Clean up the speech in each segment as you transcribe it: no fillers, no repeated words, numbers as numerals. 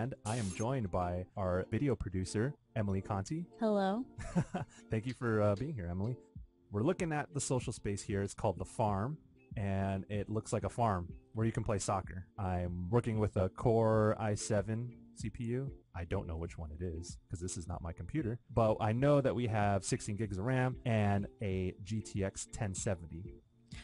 and I am joined by our video producer, Emily Conti. Hello. Thank you for being here, Emily. We're looking at the social space here. It's called The Farm, and it looks like a farm where you can play soccer. I'm working with a Core i7 CPU. I don't know which one it is because this is not my computer, but I know that we have 16 gigs of RAM and a GTX 1070.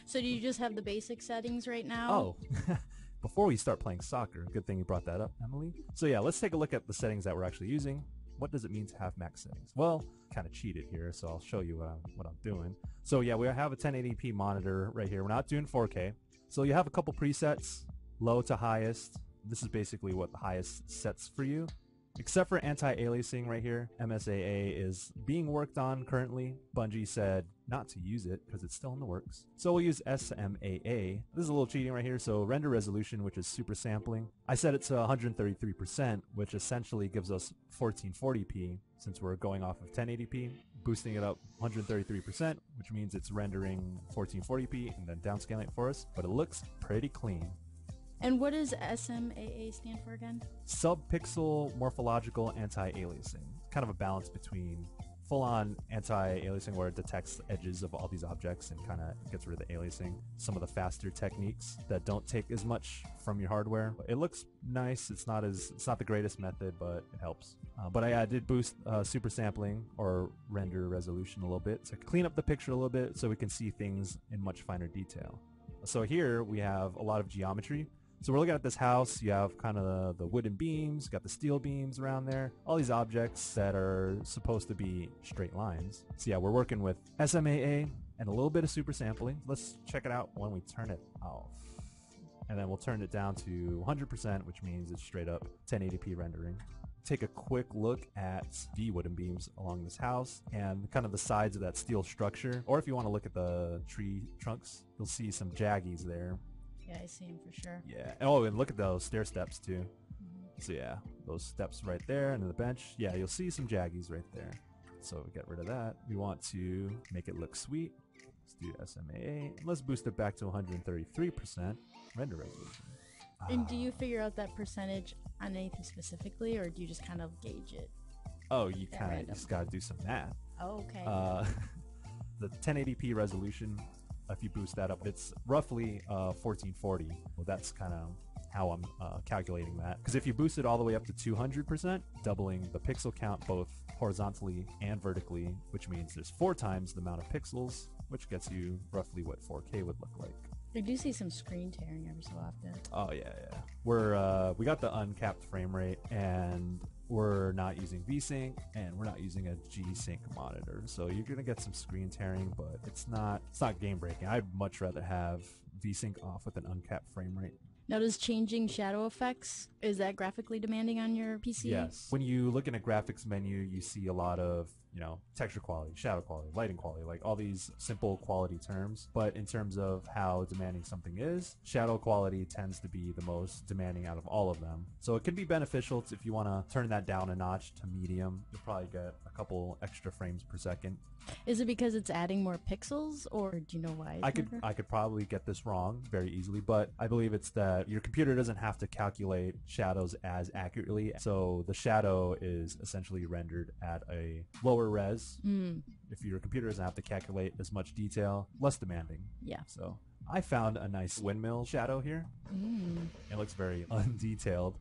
So do you just have the basic settings right now? Oh, before we start playing soccer, good thing you brought that up, Emily. So yeah, let's take a look at the settings that we're actually using. What does it mean to have max settings? Well, kind of cheated here, so I'll show you what I'm doing. So yeah, we have a 1080p monitor right here. We're not doing 4K. So you have a couple presets, low to highest. This is basically what the highest sets for you. Except for anti-aliasing right here, MSAA is being worked on currently. Bungie said not to use it because it's still in the works. So we'll use SMAA. This is a little cheating right here. So render resolution, which is super sampling. I set it to 133%, which essentially gives us 1440p since we're going off of 1080p. Boosting it up 133%, which means it's rendering 1440p and then downscaling it for us. But it looks pretty clean. And what does SMAA stand for again? Subpixel morphological anti-aliasing. Kind of a balance between full-on anti-aliasing where it detects edges of all these objects and kind of gets rid of the aliasing. Some of the faster techniques that don't take as much from your hardware. It looks nice. It's not the greatest method, but it helps. But I did boost super sampling or render resolution a little bit to clean up the picture a little bit so we can see things in much finer detail. So here we have a lot of geometry. So we're looking at this house. You have kind of the wooden beams, got the steel beams around there, all these objects that are supposed to be straight lines. So yeah, we're working with SMAA and a little bit of super sampling. Let's check it out when we turn it off. And then we'll turn it down to 100%, which means it's straight up 1080p rendering. Take a quick look at the wooden beams along this house and kind of the sides of that steel structure. Or if you want to look at the tree trunks, you'll see some jaggies there. Yeah, I see them for sure. Yeah. Oh, and look at those stair steps too. So yeah, those steps right there and then the bench. Yeah, you'll see some jaggies right there. So we get rid of that. We want to make it look sweet. Let's do SMAA. Let's boost it back to 133% render resolution. And do you figure out that percentage on anything specifically, or do you just kind of gauge it? Oh, you kind of just got to do some math. Oh, okay. The 1080p resolution, if you boost that up, it's roughly 1440. Well, that's kind of how I'm calculating that. Because if you boost it all the way up to 200%, doubling the pixel count both horizontally and vertically, which means there's 4 times the amount of pixels, which gets you roughly what 4K would look like. I do see some screen tearing every so often. Oh yeah. We got the uncapped frame rate, and we're not using VSync, and we're not using a G-Sync monitor, so you're gonna get some screen tearing, but it's not game breaking. I'd much rather have VSync off with an uncapped frame rate. Now, does changing shadow effects, is that graphically demanding on your PC? Yes. When you look in a graphics menu, you see a lot of, texture quality, shadow quality, lighting quality, like all these simple quality terms. But in terms of how demanding something is, shadow quality tends to be the most demanding out of all of them. So it can be beneficial if you want to turn that down a notch to medium. You'll probably get a couple extra frames per second. Is it because it's adding more pixels, or do you know why? I could probably get this wrong very easily, but I believe it's that your computer doesn't have to calculate shadows as accurately. So the shadow is essentially rendered at a lower res. If your computer doesn't have to calculate as much detail, less demanding. Yeah. So I found a nice windmill shadow here. It looks very undetailed.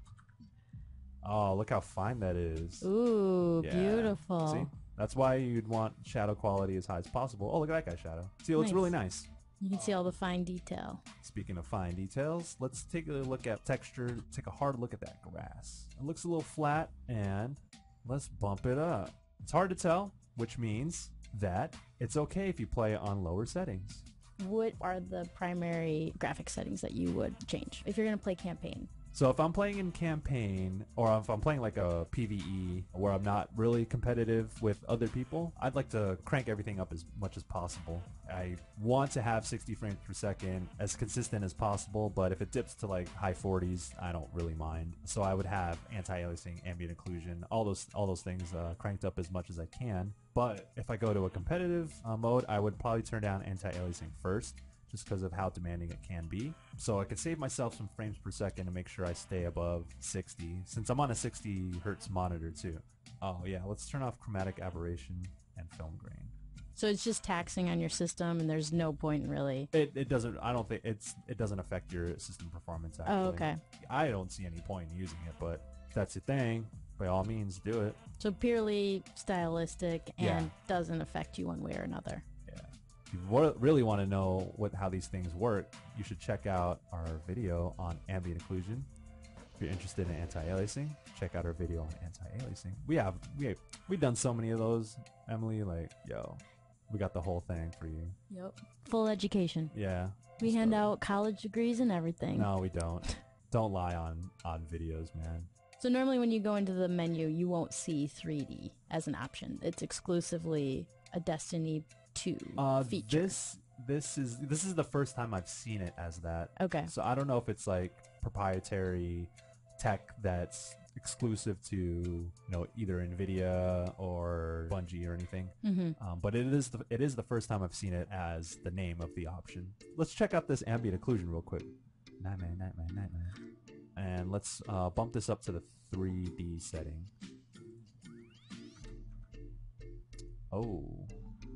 Oh, look how fine that is. Ooh, yeah. Beautiful. See? That's why you'd want shadow quality as high as possible. Oh, look at that guy's shadow. See, it looks really nice. You can see all the fine detail. Speaking of fine details, let's take a look at texture, take a hard look at that grass. It looks a little flat, and let's bump it up. It's hard to tell, which means that it's okay if you play on lower settings. What are the primary graphic settings that you would change if you're going to play campaign? So if I'm playing in campaign, or if I'm playing like a PvE where I'm not really competitive with other people, I'd like to crank everything up as much as possible. I want to have 60 frames per second as consistent as possible, but if it dips to like high 40s, I don't really mind. So I would have anti-aliasing, ambient occlusion, all those things cranked up as much as I can. But if I go to a competitive mode, I would probably turn down anti-aliasing first, just because of how demanding it can be. So I could save myself some frames per second to make sure I stay above 60, since I'm on a 60 hertz monitor too. Oh yeah, let's turn off chromatic aberration and film grain. So it's just taxing on your system, and there's no point really. It doesn't. I don't think it doesn't affect your system performance. Actually. Oh, okay. I don't see any point in using it, but if that's your thing, by all means, do it. So purely stylistic and doesn't affect you one way or another. Yeah. If you really want to know how these things work, you should check out our video on ambient occlusion. If you're interested in anti-aliasing, check out our video on anti-aliasing. We've done so many of those, Emily. Like, yo, we got the whole thing for you. Yep. Full education. Yeah. We hand out college degrees and everything. No, we don't. Don't lie on videos, man. So normally when you go into the menu, you won't see 3D as an option. It's exclusively a Destiny 2 feature. This is the first time I've seen it as that. Okay. So I don't know if it's like proprietary tech that's exclusive to either Nvidia or Bungie or anything. But it is the first time I've seen it as the name of the option. Let's check out this ambient occlusion real quick. Nightmare. And let's bump this up to the 3D setting. Oh,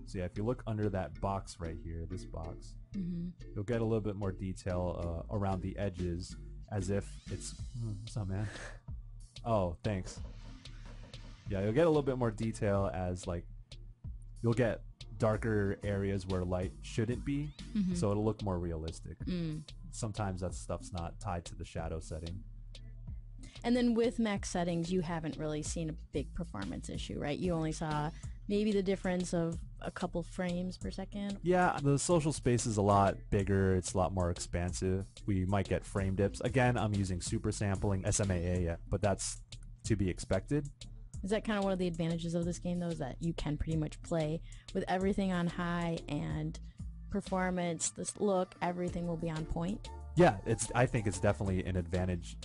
so yeah, if you look under that box right here, this box, you'll get a little bit more detail around the edges, as if it's what's up, man? Oh, thanks. Yeah, you'll get a little bit more detail, as like you'll get darker areas where light shouldn't be, so it'll look more realistic. Sometimes that stuff's not tied to the shadow setting. And then with max settings, you haven't really seen a big performance issue, right? You only saw maybe the difference of a couple frames per second. Yeah, the social space is a lot bigger. It's a lot more expansive. We might get frame dips. Again, I'm using super sampling, SMAA, but that's to be expected. Is that kind of one of the advantages of this game, though, is that you can pretty much play with everything on high, and performance, this look, everything will be on point? Yeah, I think it's definitely an advantage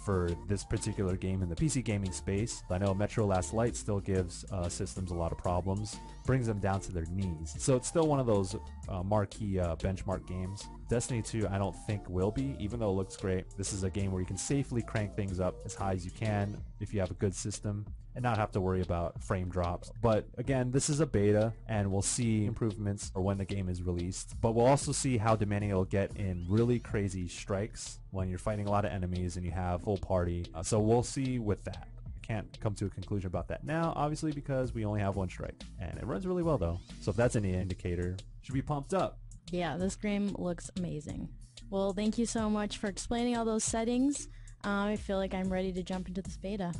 for this particular game in the PC gaming space. I know Metro Last Light still gives systems a lot of problems, brings them down to their knees. So it's still one of those marquee benchmark games. Destiny 2 I don't think will be, even though it looks great. This is a game where you can safely crank things up as high as you can if you have a good system, and not have to worry about frame drops. But again, this is a beta, and we'll see improvements or when the game is released. But we'll also see how demanding it'll get in really crazy strikes when you're fighting a lot of enemies and you have full party. So we'll see with that. I can't come to a conclusion about that now, obviously, because we only have one strike. And it runs really well, though. So if that's any indicator, should be pumped up. Yeah, this game looks amazing. Well, thank you so much for explaining all those settings. I feel like I'm ready to jump into this beta.